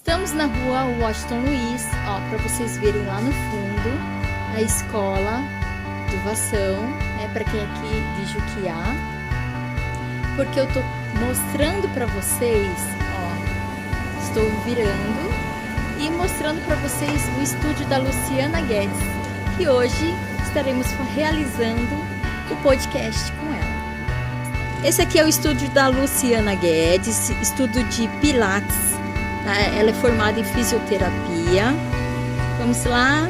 Estamos na rua Washington Luiz, ó, para vocês verem lá no fundo a escola do Vação, né, para quem é aqui de Juquiá, porque eu tô mostrando para vocês, ó, estou virando e mostrando para vocês o estúdio da Luciana Guedes, que hoje estaremos realizando o podcast com ela. Esse aqui é o estúdio da Luciana Guedes, estudo de Pilates. Ela é formada em fisioterapia. Vamos lá,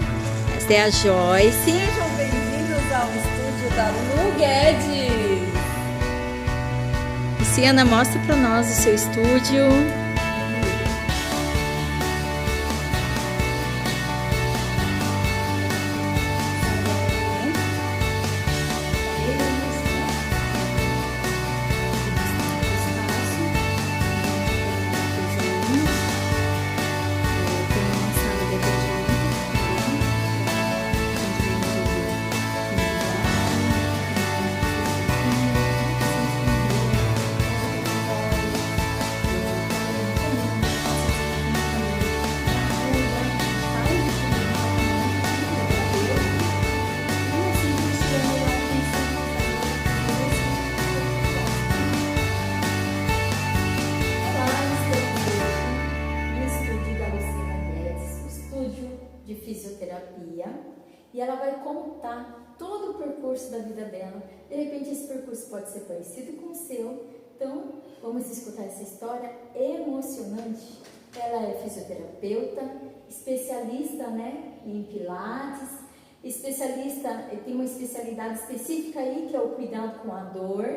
essa é a Joyce. Sejam bem-vindos ao estúdio da Lu Guedes. Luciana, mostra para nós o seu estúdio. De fisioterapia, e ela vai contar todo o percurso da vida dela. De repente esse percurso pode ser parecido com o seu, então vamos escutar essa história emocionante. Ela é fisioterapeuta, especialista, né, em pilates, especialista, tem uma especialidade específica aí que é o cuidado com a dor,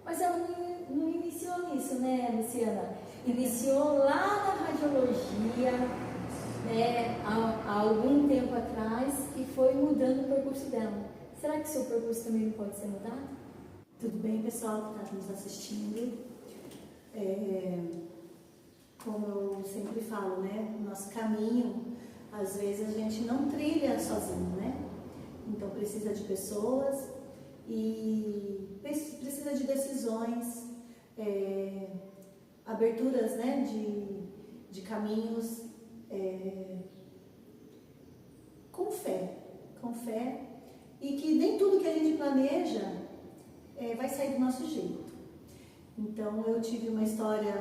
mas ela não iniciou nisso, né, Luciana? Iniciou lá na radiologia, há algum tempo atrás, e foi mudando o percurso dela. Será que o seu percurso também não pode ser mudado? Tudo bem, pessoal que está nos assistindo? Como eu sempre falo, né? O nosso caminho, às vezes a gente não trilha sozinho, né? Então precisa de pessoas e precisa de decisões, aberturas, né? De caminhos. Com fé, e que nem tudo que a gente planeja vai sair do nosso jeito. Então eu tive uma história,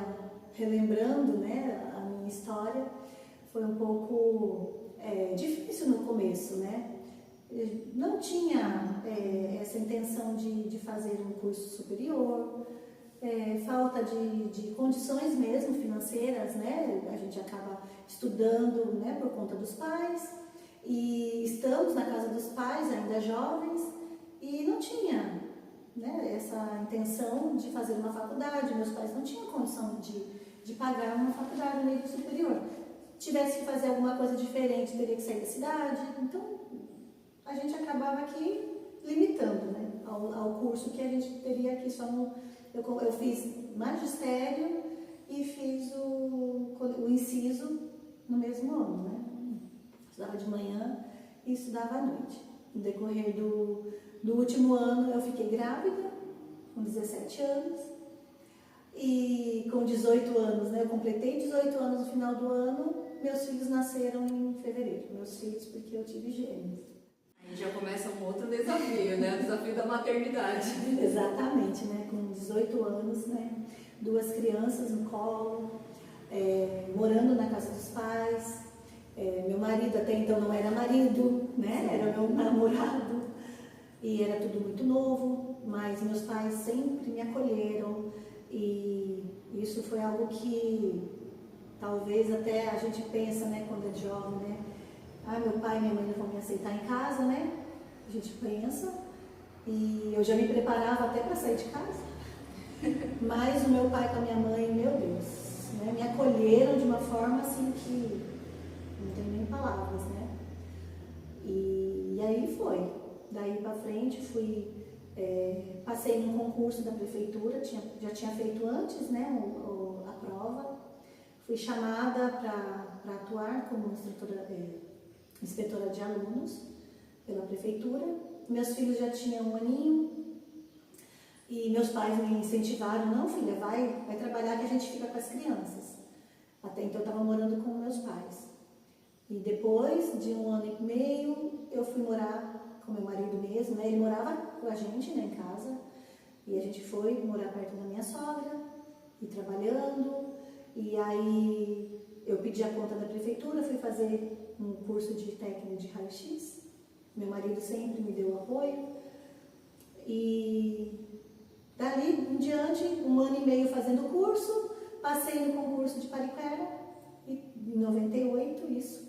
relembrando, né, a minha história, foi um pouco difícil no começo, né? Eu não tinha essa intenção de fazer um curso superior, falta de condições mesmo financeiras, né? A gente acaba estudando, né, por conta dos pais, e estamos na casa dos pais, ainda jovens, e não tinha, né, essa intenção de fazer uma faculdade. Meus pais não tinham condição de pagar uma faculdade no nível superior. Tivesse que fazer alguma coisa diferente, teria que sair da cidade. Então a gente acabava aqui limitando, né, ao curso que a gente teria aqui só no... Eu fiz magistério e fiz o inciso no mesmo ano, né? Estudava de manhã e estudava à noite. No decorrer do último ano eu fiquei grávida, com 17 anos, e com 18 anos, né? Eu completei 18 anos no final do ano, meus filhos nasceram em fevereiro. Meus filhos, porque eu tive gêmeos. Aí já começa um outro desafio, né? O desafio da maternidade. Exatamente, né? Com 18 anos, né? 2 crianças no colo, morando na casa dos pais. Meu marido até então não era marido, né? Era meu namorado, e era tudo muito novo, mas meus pais sempre me acolheram, e isso foi algo que talvez até a gente pensa, né, quando é jovem, né? Ah, meu pai e minha mãe não vão me aceitar em casa, né? A gente pensa, e eu já me preparava até para sair de casa. Mas o meu pai com a minha mãe, meu Deus, né, me acolheram de uma forma assim que não tem nem palavras, né? E aí foi. Daí para frente passei num concurso da prefeitura, já tinha feito antes, né, a prova. Fui chamada para atuar como inspetora de alunos pela prefeitura. Meus filhos já tinham 1 aninho e meus pais me incentivaram: não, filha, vai trabalhar que a gente fica com as crianças. Até então eu estava morando com meus pais. E depois de 1 ano e meio, eu fui morar com meu marido mesmo, né? Ele morava com a gente, né, em casa. E a gente foi morar perto da minha sogra, e trabalhando. E aí eu pedi a conta da prefeitura, fui fazer um curso de técnico de raio-x. Meu marido sempre me deu apoio. E dali em diante, 1 ano e meio fazendo o curso, passei no concurso de Pariquera, em 98, isso.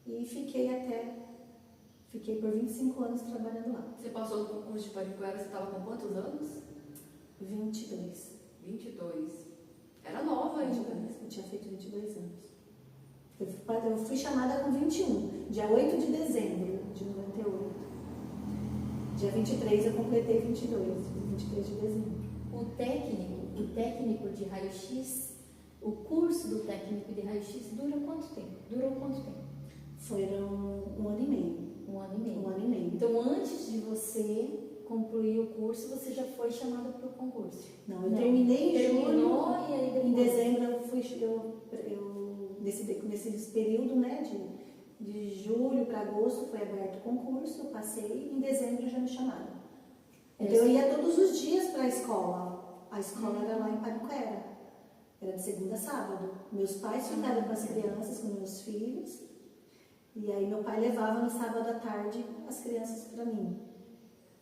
E fiquei por 25 anos trabalhando lá. Você passou no concurso de Pariquera, você estava com quantos anos? 22. 22. Era nova ainda. Eu tinha feito 22 anos. Eu fui chamada com 21, dia 8 de dezembro de 98. Dia 23 eu completei 23 de dezembro. O técnico de raio-x, o curso do técnico de raio-x durou quanto tempo? Foram 1 ano e meio. 1 ano e meio. 1 ano e meio. Então, antes de você concluir o curso, você já foi chamada para o concurso? Não, eu terminei em julho. E aí depois... Em dezembro nesse período, né, de julho para agosto foi aberto o concurso, eu passei, em dezembro já me chamaram. Então eu ia todos os dias para a escola. A escola era lá em Pariquera. Era de segunda a sábado. Meus pais ficaram com as crianças, com meus filhos. E aí meu pai levava no sábado à tarde as crianças para mim.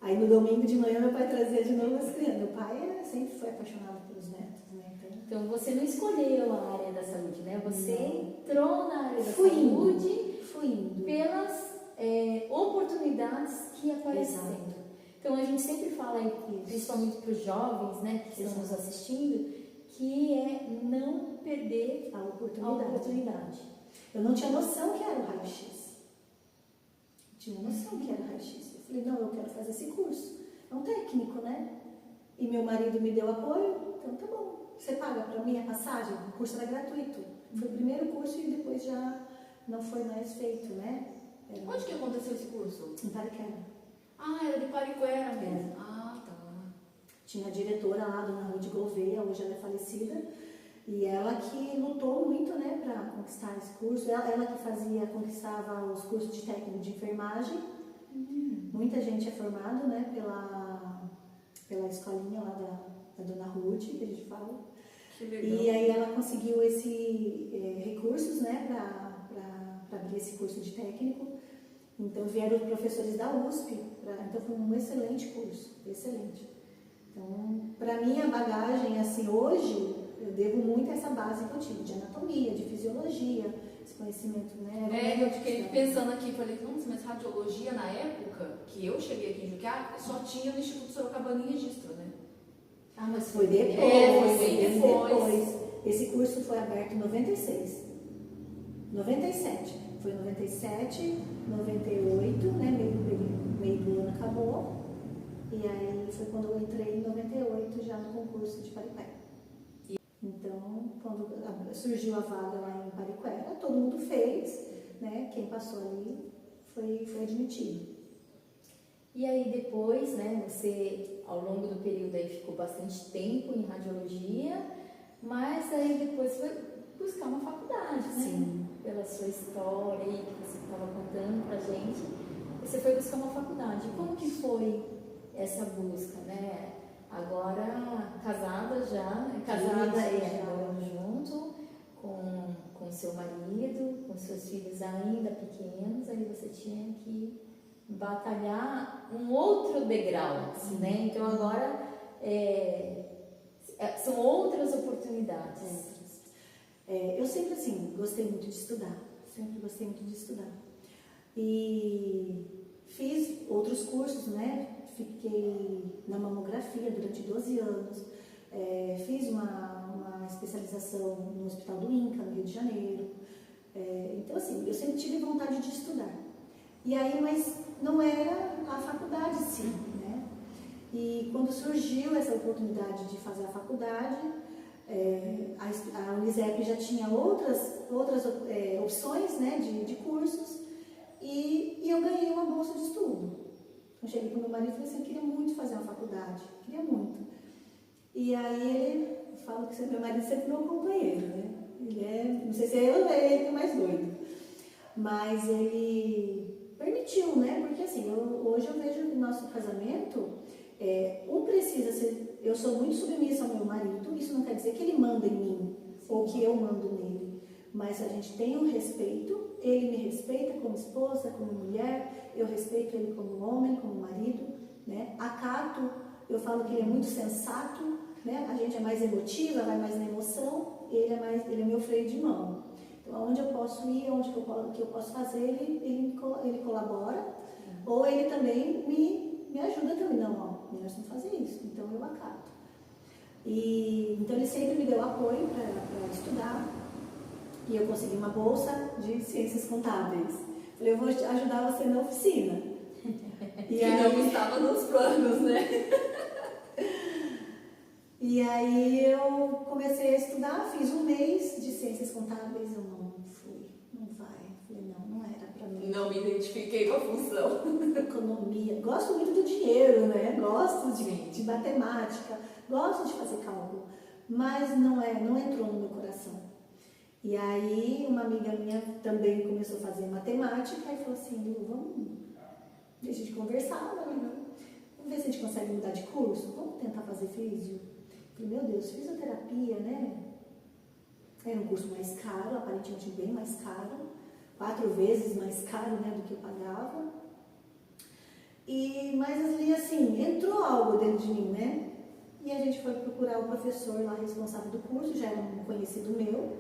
Aí no domingo de manhã meu pai trazia de novo as crianças. Meu pai sempre foi apaixonado pelos netos, né? Então você não escolheu a área da saúde, né? Você entrou na área da fui saúde indo. pelas oportunidades que apareceram. Então a gente sempre fala, principalmente para os jovens, né, que estão nos assistindo, que é não perder a oportunidade. Eu não tinha noção que era o raio-x. Tinha noção que era o raio-x. Eu falei, não, eu quero fazer esse curso. É um técnico, né? E meu marido me deu apoio, então tá bom. Você paga para mim a passagem? O curso era gratuito. Foi o primeiro curso e depois já não foi mais feito, né? Onde que aconteceu esse curso? Em Pariquera. Ah, era de Pariquera mesmo. Ah, tá. Tinha a diretora lá, dona Ruth Gouveia, hoje ela é falecida. E ela que lutou muito, né, para conquistar esse curso. Ela que conquistava os cursos de técnico de enfermagem. Muita gente é formada, né, pela escolinha lá da dona Ruth, que a gente fala. Que legal. E aí ela conseguiu recursos, né, para abrir esse curso de técnico. Então vieram os professores da USP. Então foi um excelente curso, excelente. Então, para mim, a bagagem, assim, hoje, eu devo muito a essa base que eu tive, de anatomia, de fisiologia, esse conhecimento, né? Eu fiquei pensando aqui, falei, nossa, mas radiologia na época que eu cheguei aqui em Juquiá, só tinha no Instituto Sorocabana em registro, né? Ah, mas foi depois. Foi bem depois. Esse curso foi aberto em 96. 97. Foi 97, 98, né? Meio do ano acabou. E aí foi quando eu entrei em 98 já no concurso de Pariquera. Então, quando surgiu a vaga lá em Pariquera, todo mundo fez, né? Quem passou ali foi admitido. E aí depois, né, você ao longo do período aí ficou bastante tempo em radiologia, mas aí depois foi buscar uma faculdade, né? Sim. Pela sua história aí que você estava contando pra gente, você foi buscar uma faculdade. Como que foi essa busca, né? Agora casada já, morando junto com seu marido, com seus filhos ainda pequenos, aí você tinha que batalhar um outro degrau, né? Então agora são outras oportunidades. Eu sempre, assim, gostei muito de estudar. Sempre gostei muito de estudar. E fiz outros cursos, né? Fiquei na mamografia durante 12 anos. Fiz uma especialização no Hospital do INCA, no Rio de Janeiro. Então, assim, eu sempre tive vontade de estudar. E aí, mas não era a faculdade, sim, né? E quando surgiu essa oportunidade de fazer a faculdade, a Unisep já tinha outras opções, né, de cursos, e eu ganhei uma bolsa de estudo. Eu cheguei para o meu marido e falei assim, eu queria muito fazer uma faculdade, queria muito. E aí eu falo que meu marido é sempre meu companheiro, né? não sei se é eu ou é ele que é mais doido. Mas ele permitiu, né? Porque assim, hoje eu vejo que o nosso casamento, um precisa ser... Eu sou muito submissa ao meu marido, isso não quer dizer que ele manda em mim, ou que eu mando nele. Mas a gente tem um respeito, ele me respeita como esposa, como mulher, eu respeito ele como homem, como marido, né? Acato, eu falo que ele é muito sensato, né? A gente é mais emotiva, vai mais na emoção, ele é meu freio de mão. Então, aonde eu posso ir, onde que eu posso fazer, ele colabora, ou ele também me ajuda também. Não, ó, nós vamos fazer isso, então eu acato. Então ele sempre me deu apoio para estudar, e eu consegui uma bolsa de ciências contábeis. Falei, eu vou ajudar você na oficina. E aí, não estava nos planos, né? E aí eu comecei a estudar, fiz um mês de ciências contábeis, eu não vai. Falei, não era para mim. Não me identifiquei com a função. Economia, gosto muito do dinheiro, né? Gosto de matemática, gosto de fazer cálculo, mas não entrou no meu coração. E aí uma amiga minha também começou a fazer matemática e falou assim, vamos, deixa de conversar, vamos ver se a gente consegue mudar de curso, vamos tentar fazer físio. Falei, meu Deus, fisioterapia, né? Era um curso mais caro, aparentemente bem mais caro, 4 vezes mais caro, né, do que eu pagava. Mas ali, assim, entrou algo dentro de mim, né? E a gente foi procurar o professor lá responsável do curso, já era um conhecido meu.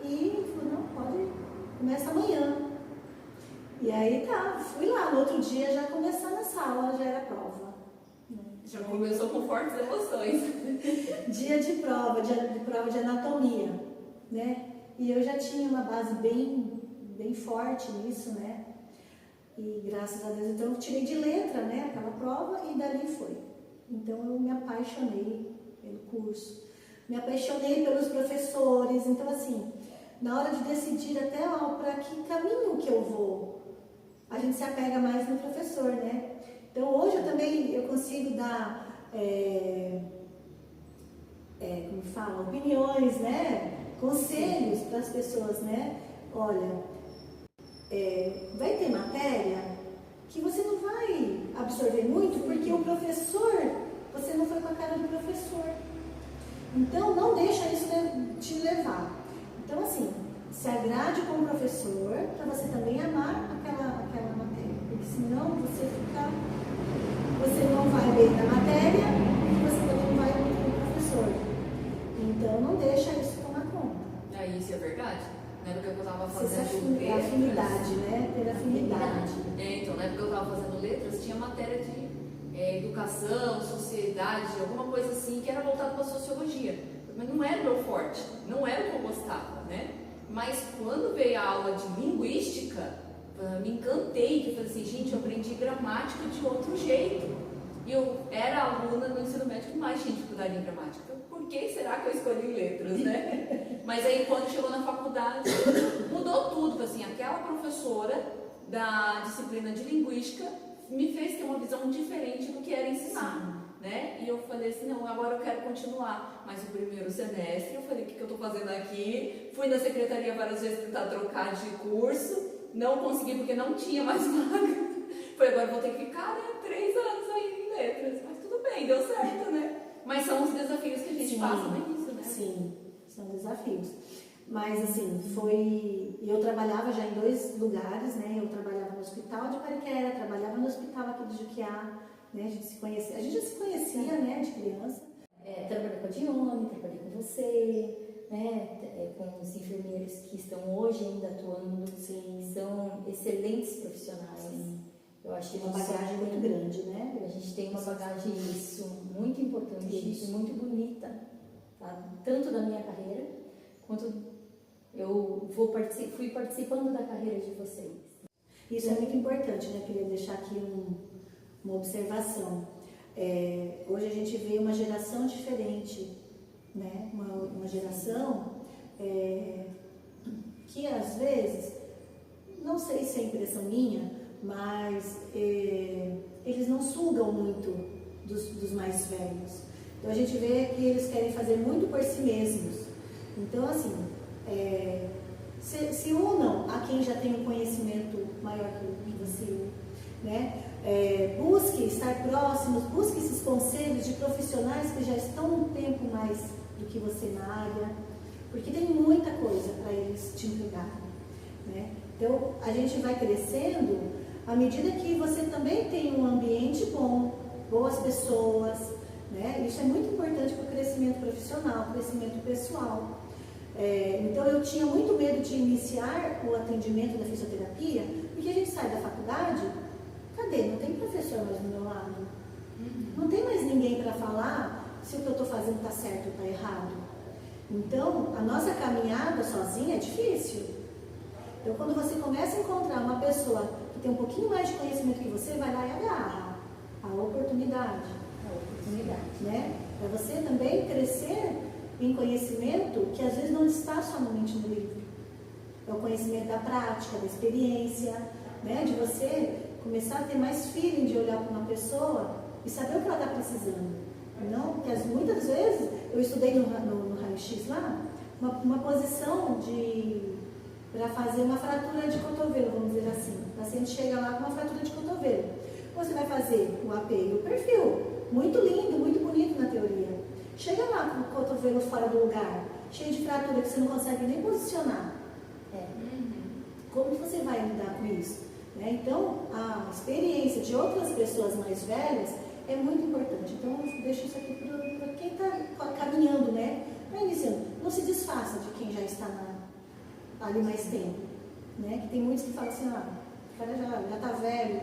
E ele falou, não, pode, começa amanhã. E aí fui lá, no outro dia já começar na sala, já era prova. Já começou com fortes emoções. Dia de prova de anatomia, né? E eu já tinha uma base bem forte nisso, né? E graças a Deus, então eu tirei de letra, né, aquela prova e dali foi. Então eu me apaixonei pelo curso, me apaixonei pelos professores. Então assim, na hora de decidir até para que caminho que eu vou, a gente se apega mais no professor, né? Então hoje eu consigo dar, como fala, opiniões, né? Conselhos para as pessoas, né? Olha, vai ter matéria que você não vai absorver muito, porque o professor, você não foi com a cara do professor. Então não deixa isso te levar. Então assim, se agrade com o professor para você também amar aquela matéria, porque senão você não vai bem na matéria e você também não vai muito com o professor. Então não deixa isso tomar conta. Isso é verdade? Na época que eu estava Você fazendo letras... afinidade, né? Ter afinidade. Então, na época que eu estava fazendo letras, tinha matéria de educação, sociedade, alguma coisa assim, que era voltada para a sociologia. Mas não era o meu forte, não era o que eu gostava, né? Mas quando veio a aula de linguística, me encantei, que eu falei assim, gente, eu aprendi gramática de outro jeito. E eu era aluna no ensino médio que mais tinha dificuldade em gramática. Por que será que eu escolhi letras, né? Mas aí quando chegou na faculdade, mudou tudo. Assim, aquela professora da disciplina de linguística me fez ter uma visão diferente do que era ensinar, né? E eu falei assim, não, agora eu quero continuar. Mas o primeiro semestre eu falei, o que eu estou fazendo aqui? Fui na secretaria várias vezes tentar trocar de curso, não consegui porque não tinha mais vaga. Falei, agora eu vou ter que ficar, né, 3 anos aí em letras. Mas tudo bem, deu certo, né? Mas são os desafios que a gente passa no início, né? Sim, são desafios. Mas assim, eu trabalhava já em 2 lugares, né? Eu trabalhava no hospital de Pariquera, trabalhava no hospital aqui de Juquiá, né? A gente já se conhecia, né, de criança. Trabalhei com a Dione, trabalhei com você, né? Com os enfermeiros que estão hoje ainda atuando, são excelentes profissionais. Sim. Eu acho que Uma bagagem muito grande, né? A gente tem uma bagagem muito importante e muito bonita, tá? Tanto da minha carreira, quanto eu fui participando da carreira de vocês. Isso é muito importante, né? Queria deixar aqui uma observação. Hoje a gente vê uma geração diferente, né? Uma geração que às vezes, não sei se é impressão minha, mas eles não sugam muito dos mais velhos. Então a gente vê que eles querem fazer muito por si mesmos. Então assim, se unam a quem já tem um conhecimento maior que você, né? Busque estar próximos, busque esses conselhos de profissionais que já estão um tempo mais do que você na área, porque tem muita coisa para eles te entregar, né? Então, a gente vai crescendo à medida que você também tem um ambiente bom, boas pessoas, né? Isso é muito importante para o crescimento profissional, crescimento pessoal. Então, eu tinha muito medo de iniciar o atendimento da fisioterapia, porque a gente sai da faculdade, cadê? Não tem professor mais do meu lado. Não tem mais ninguém para falar se o que eu estou fazendo está certo ou está errado. Então, a nossa caminhada sozinha é difícil. Então, quando você começa a encontrar uma pessoa que tem um pouquinho mais de conhecimento que você, vai lá e agarra a oportunidade. Né? Para você também crescer em conhecimento que às vezes não está somente no livro. É o conhecimento da prática, da experiência, né? De você começar a ter mais feeling de olhar para uma pessoa e saber o que ela está precisando. Não? Porque muitas vezes eu estudei no raio-x lá uma posição para fazer uma fratura de cotovelo, vamos dizer assim. O paciente chega lá com uma fratura de cotovelo. Você vai fazer o AP e o perfil. Muito lindo, muito bonito na teoria. Chega lá com o cotovelo fora do lugar, cheio de fratura que você não consegue nem posicionar. Como que você vai lidar com isso? Né? Então, a experiência de outras pessoas mais velhas é muito importante. Então, eu deixo isso aqui para quem está caminhando, né? Para iniciando. Não se desfaça de quem já está ali mais tempo. Né? Que tem muitos que falam assim, o cara já está velho,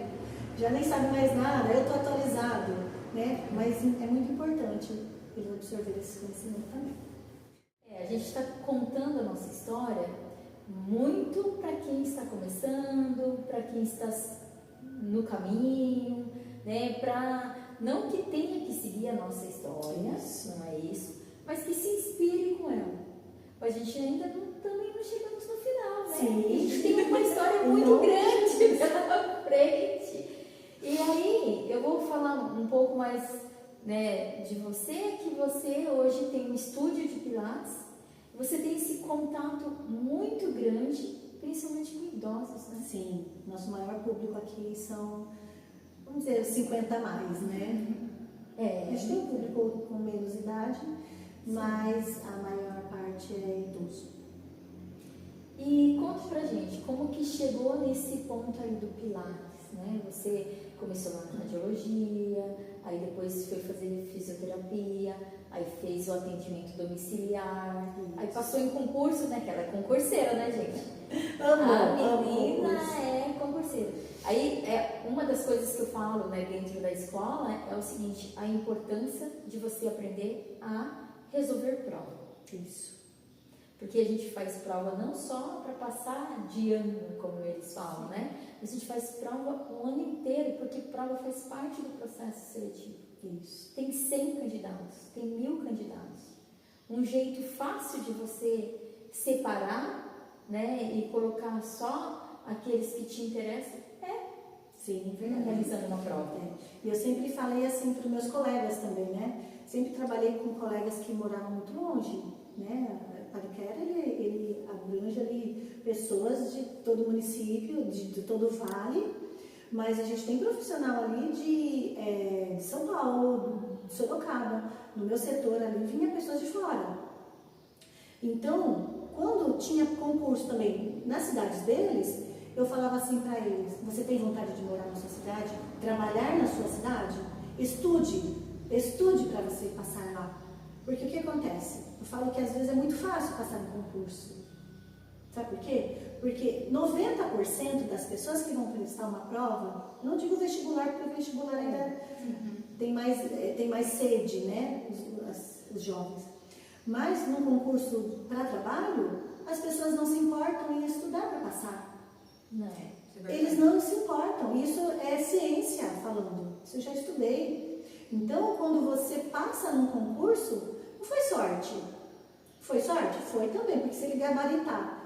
já nem sabe mais nada, eu estou atualizado. Né? Mas é muito importante ele absorver esse conhecimento também. A gente está contando a nossa história muito para quem está começando, para quem está no caminho, né? Para não que tenha que seguir a nossa história, não é isso, mas que se inspire com ela. A gente ainda também não chegamos no final, né? Sim. A gente tem uma história muito grande pela frente. E aí, eu vou falar um pouco mais, né, de você, que você hoje tem um estúdio de Pilates, você tem esse contato muito grande, principalmente com idosos, né? Sim, nosso maior público aqui são, vamos dizer, 50 a mais, né? A gente tem um público com menos idade, mas a maior parte é idoso. E conta pra gente, como que chegou nesse ponto aí do Pilates, né? Você começou lá na radiologia, aí depois foi fazer fisioterapia, aí fez o atendimento domiciliar, aí passou em concurso, né? Que ela é concurseira, né, gente? A menina é concurseira. Aí, uma das coisas que eu falo, né, dentro da escola é o seguinte, a importância de você aprender a resolver prova. Isso. Porque a gente faz prova não só para passar de ano, como eles falam, né? A gente faz prova o ano inteiro, porque prova faz parte do processo seletivo. Isso. Tem 100 candidatos, tem 1000 candidatos. Um jeito fácil de você separar, né, e colocar só aqueles que te interessam Sim, realizando uma prova. E eu sempre falei assim para os meus colegas também, né? Sempre trabalhei com colegas que moravam muito longe, né? Pariquera, ele abrange ali pessoas de todo o município, de todo o vale, mas a gente tem profissional ali de São Paulo, de Sorocaba. No meu setor ali vinha pessoas de fora. Então, quando tinha concurso também nas cidades deles, eu falava assim para eles, você tem vontade de morar na sua cidade? Trabalhar na sua cidade? Estude para você passar lá. Porque o que acontece? Eu falo que às vezes é muito fácil passar no concurso. Sabe por quê? Porque 90% das pessoas que vão prestar uma prova, não digo vestibular, porque o vestibular ainda tem mais sede, né? Os jovens. Mas no concurso para trabalho, as pessoas não se importam em estudar para passar. Não. Eles não se importam. Isso é ciência falando. Isso eu já estudei. Então, quando você passa num concurso, não foi sorte. Foi sorte? Foi também, porque se ele gabaritar,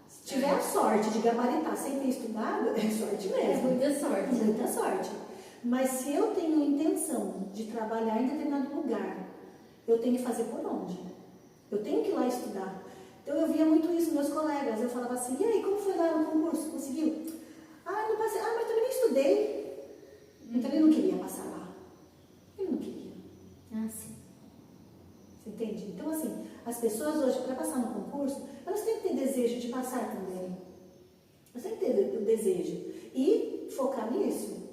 se tiver a sorte de gabaritar sem ter estudado, é sorte mesmo. Muita sorte. Muita sorte. Mas se eu tenho intenção de trabalhar em determinado lugar, eu tenho que fazer por onde? Eu tenho que ir lá estudar. Então eu via muito isso nos meus colegas. Eu falava assim, e aí, como foi lá no concurso? Conseguiu? Ah, não passei. Ah, mas também nem estudei. Então ele não queria passar lá. Ele não queria. Ah, sim. Você entende? Então, assim, as pessoas hoje, para passar no concurso, elas têm que ter desejo de passar também. Elas têm que ter o desejo. E focar nisso.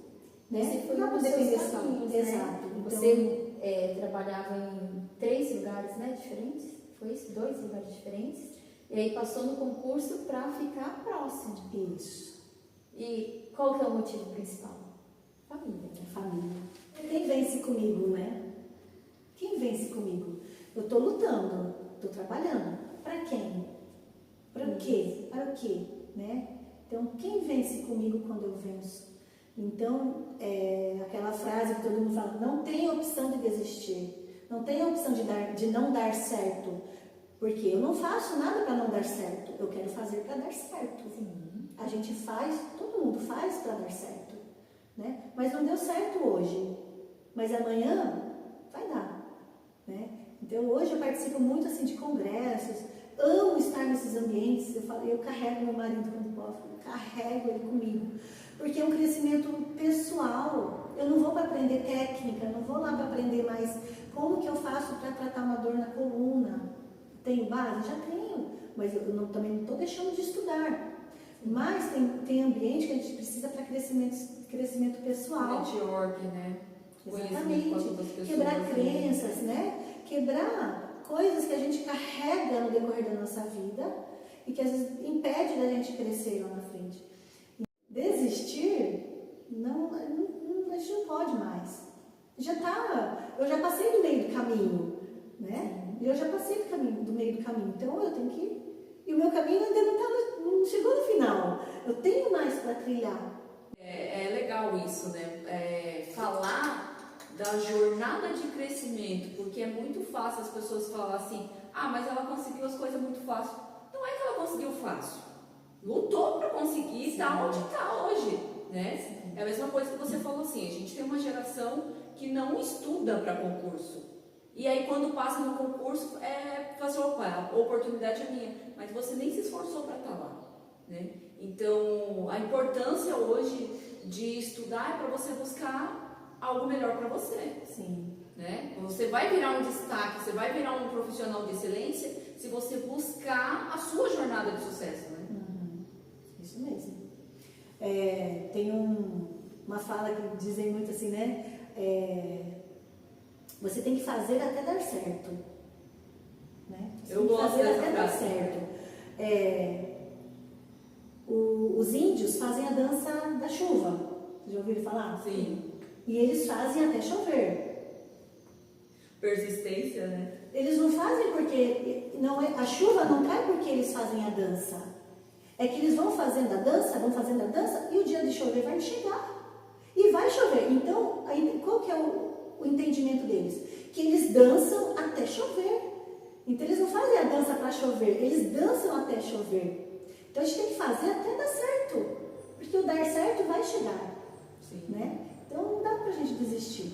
Né? Você foi Não nos depender seus só. caminhos, né? Exato. Então, Você trabalhava em 3 lugares, né, diferentes? Foi isso? 2 lugares diferentes? E aí passou no concurso para ficar próximo. isso. E qual que é o motivo principal? Família, né? Família. Quem vence comigo, né? Quem vence comigo? Eu estou lutando, estou trabalhando. Para quem? Para o quê? Para o quê? Né? Então, quem vence comigo quando eu venço? Então, aquela frase que todo mundo fala, não tem opção de desistir, não tem opção de não dar certo, porque eu não faço nada para não dar certo, eu quero fazer para dar certo. Sim. A gente faz, todo mundo faz para dar certo, né? Mas não deu certo hoje, mas amanhã vai dar, né? Então, hoje eu participo muito assim de congressos, amo estar nesses ambientes, eu carrego meu marido quando posso, carrego ele comigo, porque é um crescimento pessoal. Eu não vou para aprender técnica, não vou lá para aprender mais como que eu faço para tratar uma dor na coluna. Tenho base? Já tenho, mas também não estou deixando de estudar. Mas tem ambiente que a gente precisa para crescimento pessoal. Network, né? Exatamente. Quebrar crenças, né? Quebrar coisas que a gente carrega no decorrer da nossa vida e que às vezes impede da gente crescer lá na frente. Desistir, a gente não pode mais. Eu já passei do meio do caminho, né? Eu já passei do meio do caminho, então eu tenho que ir. E o meu caminho ainda não chegou no final. Eu tenho mais para trilhar. É legal isso, né? Falar da jornada de crescimento, porque é muito fácil as pessoas falarem assim, mas ela conseguiu as coisas muito fácil. Não é que ela conseguiu fácil. Lutou para conseguir estar onde está hoje, né? Sim. É a mesma coisa que você falou assim, a gente tem uma geração que não estuda para concurso. E aí quando passa no concurso, fazer, a oportunidade é minha, mas você nem se esforçou para estar lá, né? Então, a importância hoje de estudar é para você buscar algo melhor para você. Sim. Né? Você vai virar um destaque, você vai virar um profissional de excelência se você buscar a sua jornada de sucesso, né? Isso mesmo. Tem uma fala que dizem muito assim, né? Você tem que fazer até dar certo. Né? Eu gosto dessa até dar certo. Os índios fazem a dança da chuva. Vocês já ouviram falar? Sim. E eles fazem até chover. Persistência, né? Eles não fazem porque a chuva não cai porque eles fazem a dança. É que eles vão fazendo a dança e o dia de chover vai chegar. E vai chover. Então, qual que é o entendimento deles? Que eles dançam até chover. Então, eles não fazem a dança para chover, eles dançam até chover. Então, a gente tem que fazer até dar certo. Porque o dar certo vai chegar. Sim. Né? Então, não dá pra gente desistir.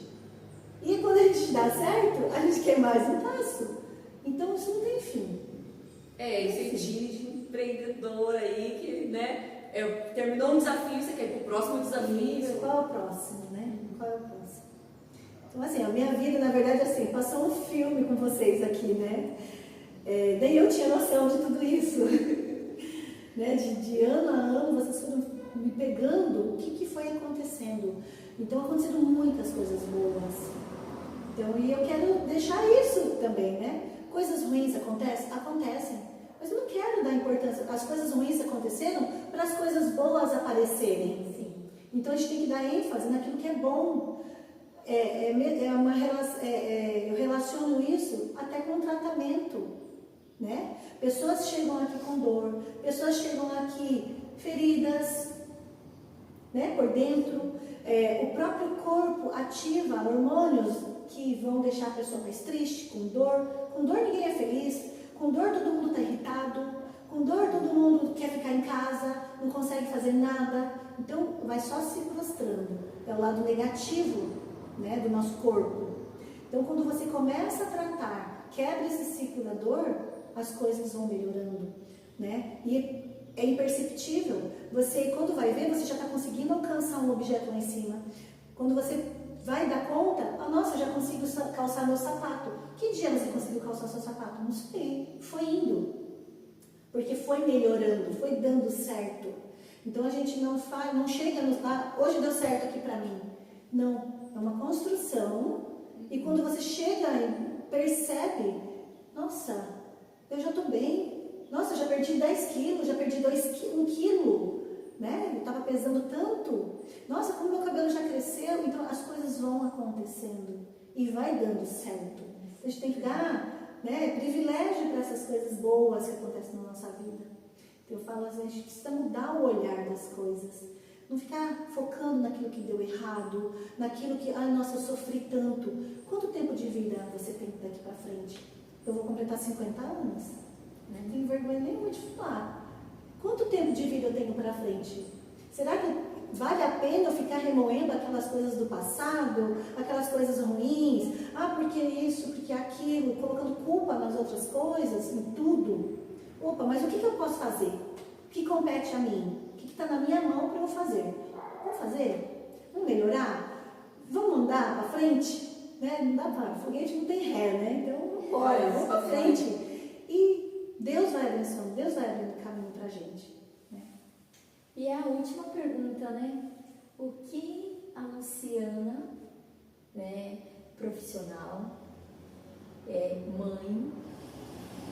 E quando a gente dá certo, a gente quer mais um passo. Então, isso não tem fim. Esse time de empreendedor aí que, né, terminou um desafio, você quer ir pro próximo desafio. Qual é o próximo, né? Qual é o próximo? Então, assim, a minha vida, na verdade, assim, passou um filme com vocês aqui, né? Nem eu tinha noção de tudo isso. Né? De ano a ano, vocês foram me pegando o que foi acontecendo. Então, aconteceram muitas coisas boas. Então, e eu quero deixar isso também, né? Coisas ruins acontecem? Acontecem. Mas eu não quero dar importância. As coisas ruins aconteceram para as coisas boas aparecerem. Sim. Então, a gente tem que dar ênfase naquilo que é bom. Eu relaciono isso até com o tratamento. Né? Pessoas chegam aqui com dor. Pessoas chegam aqui feridas, né? Por dentro. O próprio corpo ativa hormônios que vão deixar a pessoa mais triste, com dor. Com dor ninguém é feliz, com dor todo mundo está irritado, com dor todo mundo quer ficar em casa, não consegue fazer nada. Então vai só se prostrando. É o lado negativo, né, do nosso corpo. Então quando você começa a tratar, quebra esse ciclo da dor, as coisas vão melhorando, né? E é imperceptível. Você, quando vai ver, você já está conseguindo alcançar um objeto lá em cima. Quando você vai dar conta, nossa, eu já consigo calçar meu sapato. Que dia você conseguiu calçar seu sapato? Não sei. Foi indo. Porque foi melhorando, foi dando certo. Então a gente não chega nos hoje deu certo aqui para mim. Não, é uma construção. E quando você chega e percebe, nossa, eu já estou bem. Nossa, eu já perdi 10 quilos, já perdi 1 quilo, né? Eu estava pesando tanto. Nossa, como meu cabelo já cresceu. Então as coisas vão acontecendo e vai dando certo. A gente tem que dar, né, privilégio para essas coisas boas que acontecem na nossa vida. Então, eu falo, a gente precisa mudar o olhar das coisas. Não ficar focando naquilo que deu errado, naquilo que, ai, nossa, eu sofri tanto. Quanto tempo de vida você tem daqui para frente? Eu vou completar 50 anos. Não tenho vergonha nenhuma de falar. Quanto tempo de vida eu tenho para frente? Será que vale a pena eu ficar remoendo aquelas coisas do passado, aquelas coisas ruins? Ah, porque isso, porque aquilo, colocando culpa nas outras coisas, em tudo. Opa, mas o que eu posso fazer? O que compete a mim? O que está na minha mão para eu fazer? Vamos fazer? Vamos melhorar? Vamos andar para frente? Né? Não dá para, foguete não tem ré, né? Então, bora, vamos para frente. E Deus vai abençoando, Deus vai abrindo caminho para a gente. Né? E a última pergunta, né? O que a Luciana, né, profissional, mãe,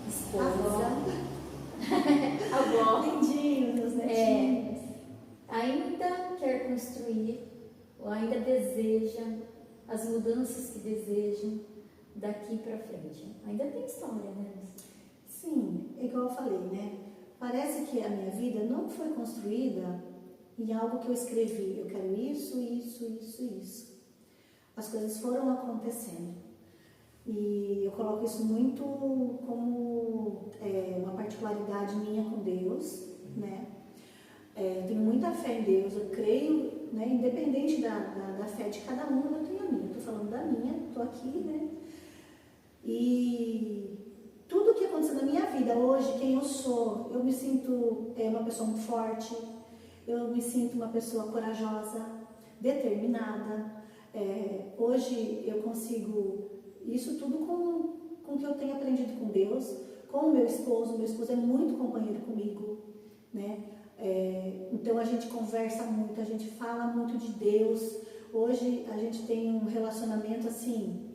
esposa, avó, lindinhos, né? ainda quer construir, ou ainda deseja as mudanças que desejam daqui para frente? Ainda tem história, né? Sim, igual eu falei, né? Parece que a minha vida não foi construída em algo que eu escrevi. Eu quero isso, isso, isso, isso. As coisas foram acontecendo. E eu coloco isso muito como uma particularidade minha com Deus, né? Eu tenho muita fé em Deus, eu creio, né? Independente da fé de cada um, eu tenho a minha. Estou falando da minha, estou aqui, né? E tudo que aconteceu na minha vida hoje, quem eu sou, eu me sinto uma pessoa muito forte, eu me sinto uma pessoa corajosa, determinada. Hoje eu consigo, isso tudo com o que eu tenho aprendido com Deus, com o meu esposo é muito companheiro comigo, né? Então a gente conversa muito, a gente fala muito de Deus. Hoje a gente tem um relacionamento assim,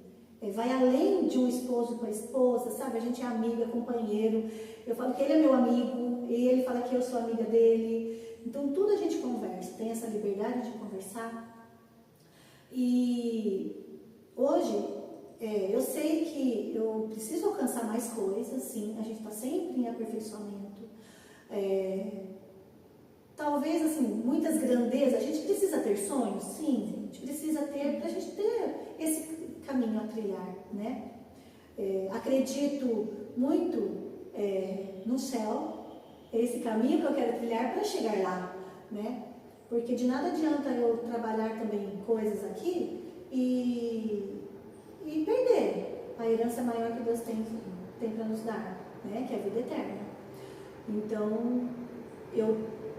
vai além de um esposo com a esposa, sabe? A gente é amiga, companheiro. Eu falo que ele é meu amigo, e ele fala que eu sou amiga dele. Então tudo a gente conversa, tem essa liberdade de conversar. E hoje eu sei que eu preciso alcançar mais coisas, sim. A gente está sempre em aperfeiçoamento. Talvez, assim, muitas grandezas. A gente precisa ter sonhos, sim. A gente precisa ter, para a gente ter esse caminho a trilhar, né? Acredito muito no céu, esse caminho que eu quero trilhar para chegar lá, né? Porque de nada adianta eu trabalhar também coisas aqui e perder a herança maior que Deus tem para nos dar, né? Que é a vida eterna. Então, eu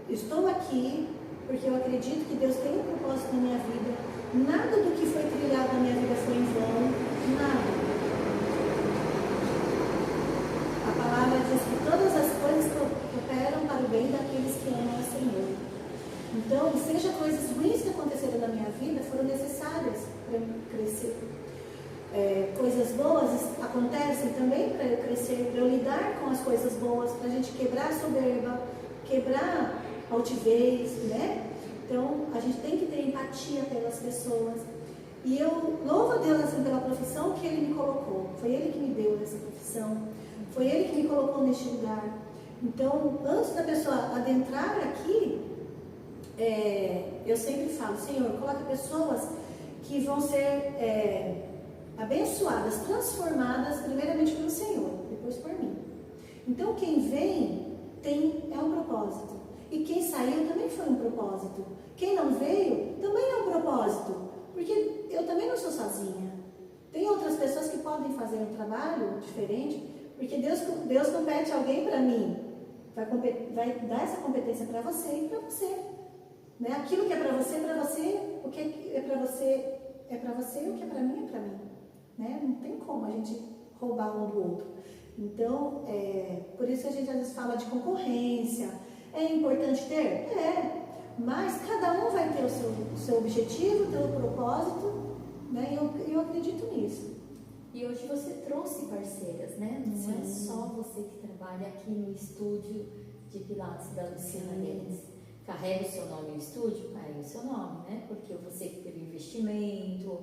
estou aqui porque eu acredito que Deus tem um propósito na minha vida. Nada do que foi trilhado na minha vida foi em vão, nada. A palavra diz que todas as coisas cooperam para o bem daqueles que amam o Senhor. Então, seja coisas ruins que aconteceram na minha vida, foram necessárias para eu crescer. Coisas boas acontecem também para eu crescer, para eu lidar com as coisas boas, para a gente quebrar a soberba, quebrar a altivez, né? Então, a gente tem que ter empatia pelas pessoas. E eu louvo a Deus assim, pela profissão que Ele me colocou. Foi Ele que me deu essa profissão. Foi Ele que me colocou neste lugar. Então, antes da pessoa adentrar aqui, eu sempre falo, Senhor, coloca pessoas que vão ser abençoadas, transformadas, primeiramente pelo Senhor, depois por mim. Então, quem vem é um propósito. E quem saiu também foi um propósito. Quem não veio também é um propósito. Porque eu também não sou sozinha. Tem outras pessoas que podem fazer um trabalho diferente, Porque Deus compete alguém para mim, vai dar essa competência para você e para você. Né? Aquilo que é para você, o que é para você, é para você, o que é para mim, é para mim. Né? Não tem como a gente roubar um do outro. Então, por isso a gente às vezes fala de concorrência. É importante ter? É. Mas cada um vai ter o seu objetivo, o seu propósito, né? E eu acredito nisso. E hoje você trouxe parceiras, né? Não Sim. é só você que trabalha aqui no estúdio de Pilates da Luciana Guedes. Carrega o seu nome no estúdio? Carrega o seu nome, né? Porque você que teve investimento,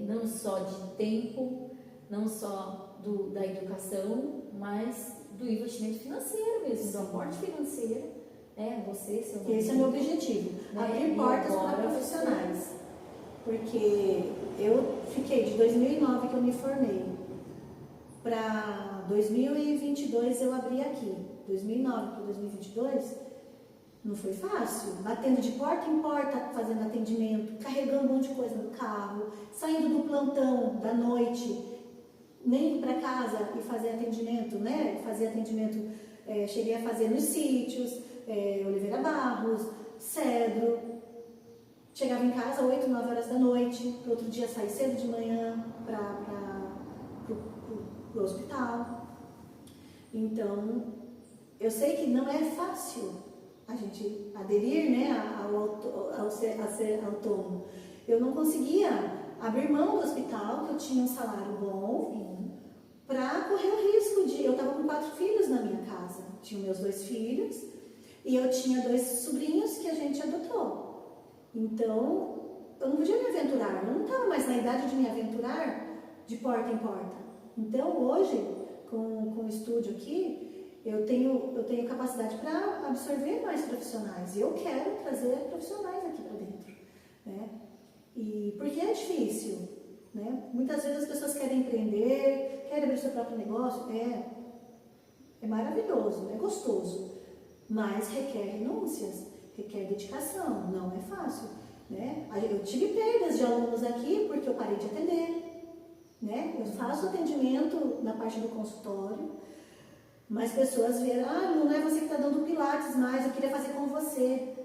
não só de tempo, não só da educação, mas do investimento financeiro mesmo, do aporte financeiro. Você, seu nome. Esse é o meu objetivo, Né? abrir portas para profissionais. Porque eu fiquei de 2009 que eu me formei, para 2022 eu abri aqui. 2009 para 2022 não foi fácil, batendo de porta em porta, fazendo atendimento, carregando um monte de coisa no carro, saindo do plantão da noite, nem ir para casa e fazer atendimento, né? Fazer atendimento, cheguei a fazer nos sítios, Oliveira Barros, Cedro. Chegava em casa 8, 9 horas da noite, no outro dia saí cedo de manhã para o hospital. Então, eu sei que não é fácil a gente aderir, né, a ser autônomo. Eu não conseguia abrir mão do hospital, que eu tinha um salário bom, para correr o risco de... Eu estava com 4 filhos na minha casa. Tinha meus 2 filhos e eu tinha 2 sobrinhos que a gente adotou. Então, eu não podia me aventurar, eu não estava mais na idade de me aventurar de porta em porta. Então, hoje, com o estúdio aqui, eu tenho capacidade para absorver mais profissionais. E eu quero trazer profissionais aqui para dentro. Né? E porque é difícil. Né? Muitas vezes as pessoas querem empreender, querem abrir seu próprio negócio. É maravilhoso, é gostoso, mas requer renúncias. Requer dedicação, não é fácil. Né? Eu tive perdas de alunos aqui porque eu parei de atender. Né? Eu faço atendimento na parte do consultório, mas pessoas vieram, não é você que está dando pilates mais, eu queria fazer com você.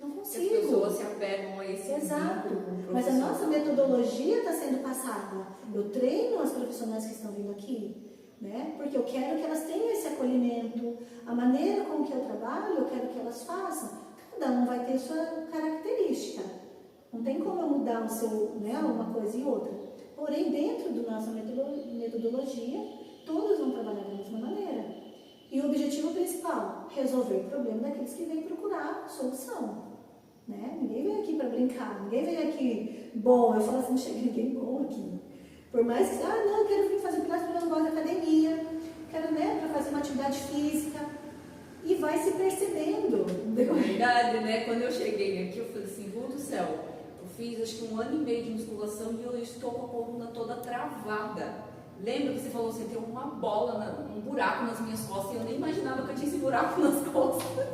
Não consigo. As pessoas se apegam a esse Exato. vínculo Mas a nossa metodologia está sendo passada. Eu treino as profissionais que estão vindo aqui. Né? Porque eu quero que elas tenham esse acolhimento. A maneira com que eu trabalho, eu quero que elas façam. Cada um vai ter sua característica. Não tem como eu mudar uma coisa e outra. Porém, dentro da nossa metodologia, todos vão trabalhar da mesma maneira. E o objetivo principal, resolver o problema daqueles que vêm procurar solução. Né? Ninguém vem aqui para brincar, ninguém vem aqui bom. Eu falo assim, não chega ninguém bom aqui. Por mais que, eu quero vir fazer pilates porque eu não gosto da academia, quero, para fazer uma atividade física. E vai se percebendo. Verdade, né? Quando eu cheguei aqui, eu falei assim, do céu, eu fiz acho que 1 ano e meio de musculação e eu estou com a coluna toda travada. Lembra que você falou assim, tem uma bola, um buraco nas minhas costas e eu nem imaginava que eu tinha esse buraco nas costas.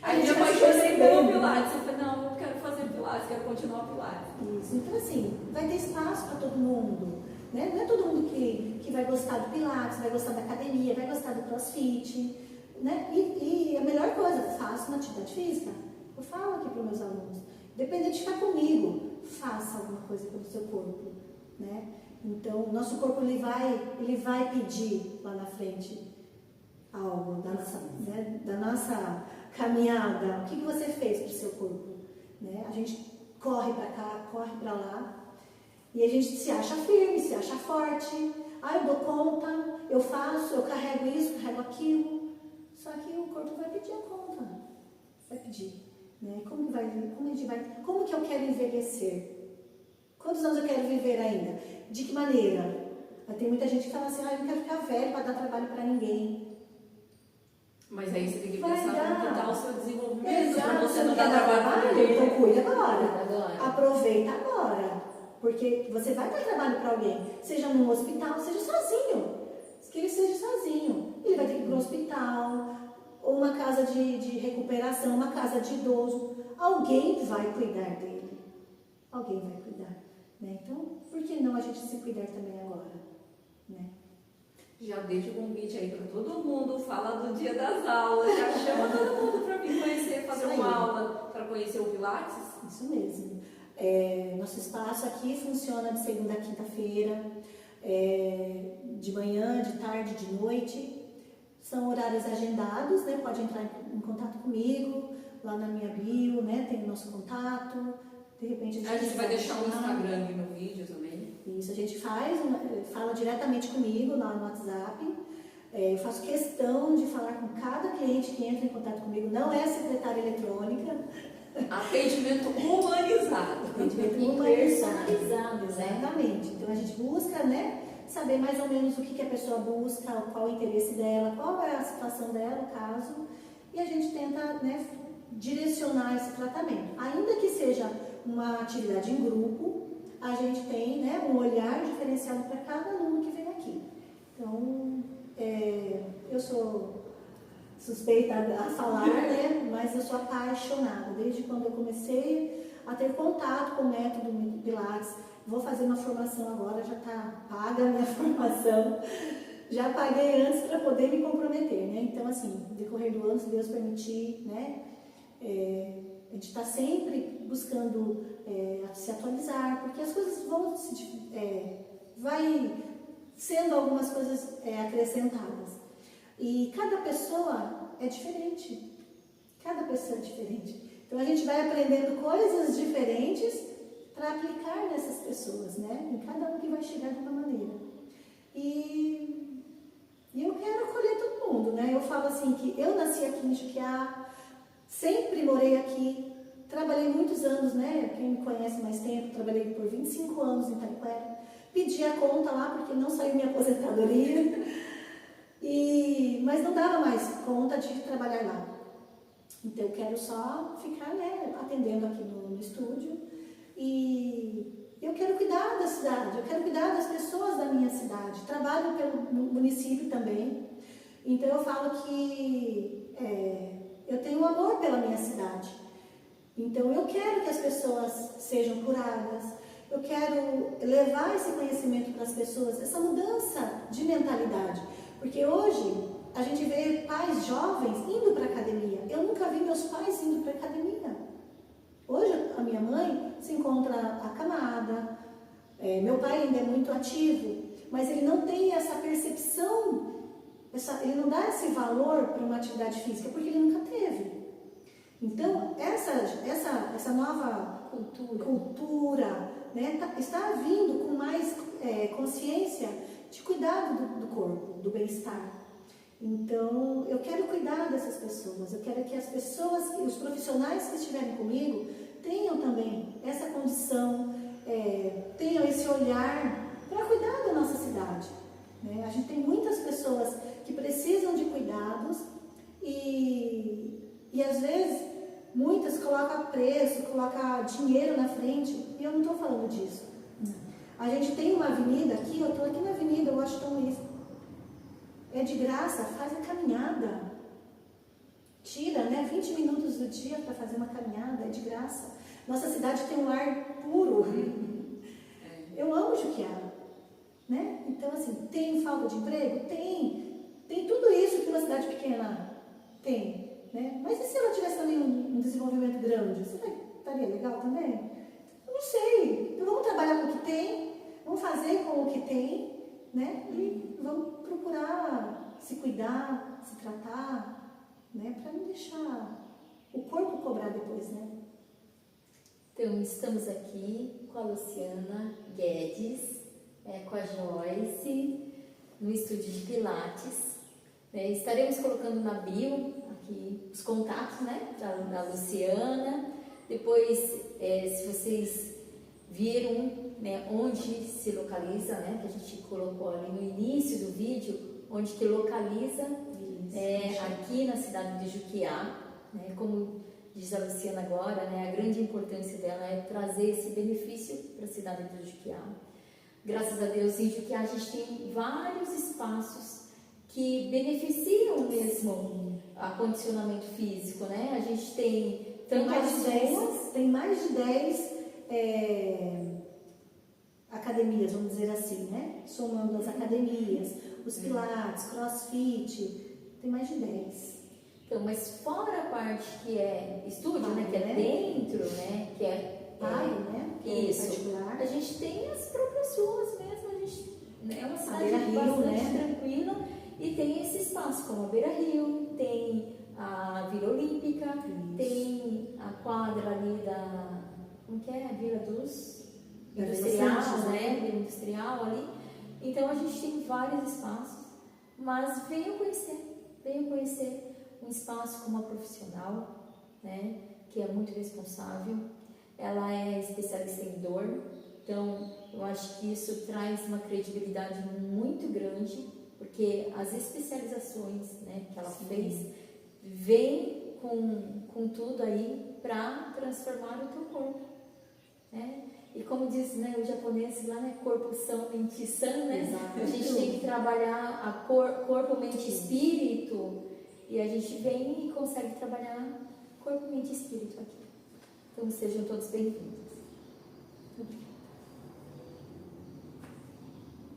Aí minha mãe percebeu o pilates. Eu falei, não, eu quero fazer pilates, quero continuar o pilates. Isso, então assim, vai ter espaço para todo mundo. Né? Não é todo mundo que vai gostar do pilates, vai gostar da academia, vai gostar do crossfit. Né? E a melhor coisa, faça uma atividade física. Eu falo aqui para os meus alunos, independente de ficar comigo, faça alguma coisa pelo seu corpo. Né? Então, o nosso corpo ele vai pedir lá na frente algo da nossa caminhada. O que você fez para o seu corpo? Né? A gente corre para cá, corre para lá, e a gente se acha firme, se acha forte. Eu dou conta, eu faço, eu carrego isso, carrego aquilo. Só que o corpo vai pedir a conta. Vai pedir. Né? Como que eu quero envelhecer? Quantos anos eu quero viver ainda? De que maneira? Tem muita gente que fala assim, eu não quero ficar velho para dar trabalho para ninguém. Mas aí você tem que pensar como está o seu desenvolvimento. Exato, Você não dá trabalho para ninguém. Então cuida agora. Aproveita agora. Porque você vai dar trabalho para alguém. Seja num hospital, seja sozinho. Que ele seja sozinho. Ele vai ter que ir para o hospital, ou uma casa de recuperação, uma casa de idoso. Alguém vai cuidar dele. Alguém vai cuidar. Né? Então, por que não a gente se cuidar também agora? Né? Já deixa o convite aí para todo mundo, fala do dia das aulas, já chama todo mundo para vir conhecer, fazer uma aula, para conhecer o Pilates. Isso mesmo. Nosso espaço aqui funciona de segunda a quinta-feira, de manhã, de tarde, de noite. São horários agendados, né? Pode entrar em contato comigo, lá na minha bio, né? Tem o nosso contato. De repente a gente vai deixar o Instagram aqui no vídeo também. Isso, a gente fala diretamente comigo lá no WhatsApp. Eu faço questão de falar com cada cliente que entra em contato comigo. Não é secretária eletrônica. Atendimento humanizado. Atendimento personalizado, exatamente. Então a gente busca, né, saber mais ou menos o que a pessoa busca, qual o interesse dela, qual é a situação dela, o caso, e a gente tenta, né, direcionar esse tratamento. Ainda que seja uma atividade em grupo, a gente tem, né, um olhar diferenciado para cada aluno que vem aqui. Então, eu sou suspeita a falar, né, mas eu sou apaixonada. Desde quando eu comecei a ter contato com o método Pilates, vou fazer uma formação agora, já está paga a minha formação, já paguei antes para poder me comprometer, né? Então, assim, no decorrer do ano, se Deus permitir, né, a gente está sempre buscando se atualizar, porque as coisas vão vai sendo algumas coisas acrescentadas. E cada pessoa é diferente. Cada pessoa é diferente. Então a gente vai aprendendo coisas diferentes para aplicar nessas pessoas, né? Em cada um que vai chegar de uma maneira. E eu quero acolher todo mundo, né? Eu falo assim que eu nasci aqui em Juquiá, sempre morei aqui, trabalhei muitos anos, né? Quem me conhece mais tempo, trabalhei por 25 anos em Itaquera. Pedi a conta lá porque não saiu minha aposentadoria. Mas não dava mais conta de trabalhar lá. Então eu quero só ficar, né, atendendo aqui no estúdio. E eu quero cuidar da cidade, eu quero cuidar das pessoas da minha cidade. Trabalho pelo município também. Então eu falo que eu tenho um amor pela minha cidade. Então eu quero que as pessoas sejam curadas. Eu quero levar esse conhecimento para as pessoas, essa mudança de mentalidade. Porque hoje a gente vê pais jovens indo para a academia. Eu nunca vi meus pais indo para a academia. Hoje a minha mãe se encontra acamada, meu pai ainda é muito ativo, mas ele não tem essa percepção, ele não dá esse valor para uma atividade física, porque ele nunca teve. Então, essa nova cultura, né, está vindo com mais consciência de cuidado do corpo, do bem-estar. Então, eu quero cuidar dessas pessoas, eu quero que as pessoas, os profissionais que estiverem comigo, tenham também essa condição, tenham esse olhar para cuidar da nossa cidade. Né? A gente tem muitas pessoas que precisam de cuidados e às vezes, muitas colocam preço, colocam dinheiro na frente, e eu não estou falando disso. A gente tem uma avenida aqui, eu estou aqui na avenida Washington Luiz. É de graça, faz a caminhada. Tira, né, 20 minutos do dia para fazer uma caminhada, é de graça. Nossa cidade tem um ar puro. Eu amo Juquiá, né? Então, assim, tem falta de emprego? Tem. Tem tudo isso que uma cidade pequena tem, né? Mas e se ela tivesse também um desenvolvimento grande? Estaria legal também? Eu não sei. Então, vamos trabalhar com o que tem, vamos fazer com o que tem, né? E vamos procurar se cuidar, se tratar, né? Para não deixar o corpo cobrar depois, né? Então, estamos aqui com a Luciana Guedes, com a Joyce, no estúdio de Pilates. Estaremos colocando na bio aqui os contatos, né, da Luciana. Depois, se vocês viram, né, onde se localiza, né, que a gente colocou ali no início do vídeo, onde que localiza, aqui na cidade de Juquiá, né, como diz a Luciana agora, né, a grande importância dela é trazer esse benefício para a cidade de Juquiá. Graças a Deus, em Juquiá a gente tem vários espaços que beneficiam mesmo o acondicionamento físico, né? A gente tem tem mais de 10 academias, vamos dizer assim, né? Somando as academias, os pilates, crossfit, tem mais de 10. Então, mas fora a parte que é estúdio, né, que é né? dentro, né, que é Pai, né? Que é isso. particular. A gente tem as próprias ruas mesmo, a gente, né, é uma cidade Beira-Rio, bastante né? tranquila e tem esse espaço como a Beira-Rio, tem a Vila Olímpica, Isso. tem a quadra ali da, como que é? A Vila dos Da Industrial, Santos, né? Vila Industrial ali. Então a gente tem vários espaços, mas venham conhecer um espaço com uma profissional, né? Que é muito responsável. Ela é especialista em dor, então eu acho que isso traz uma credibilidade muito grande, porque as especializações, né, que ela fez vem com tudo aí para transformar o teu corpo, né? E como diz, né, o japonês lá, né, corpo são, mente sã, né? Exato. A gente tem que trabalhar a corpo, mente e espírito, e a gente vem e consegue trabalhar corpo, mente e espírito aqui. Então sejam todos bem-vindos.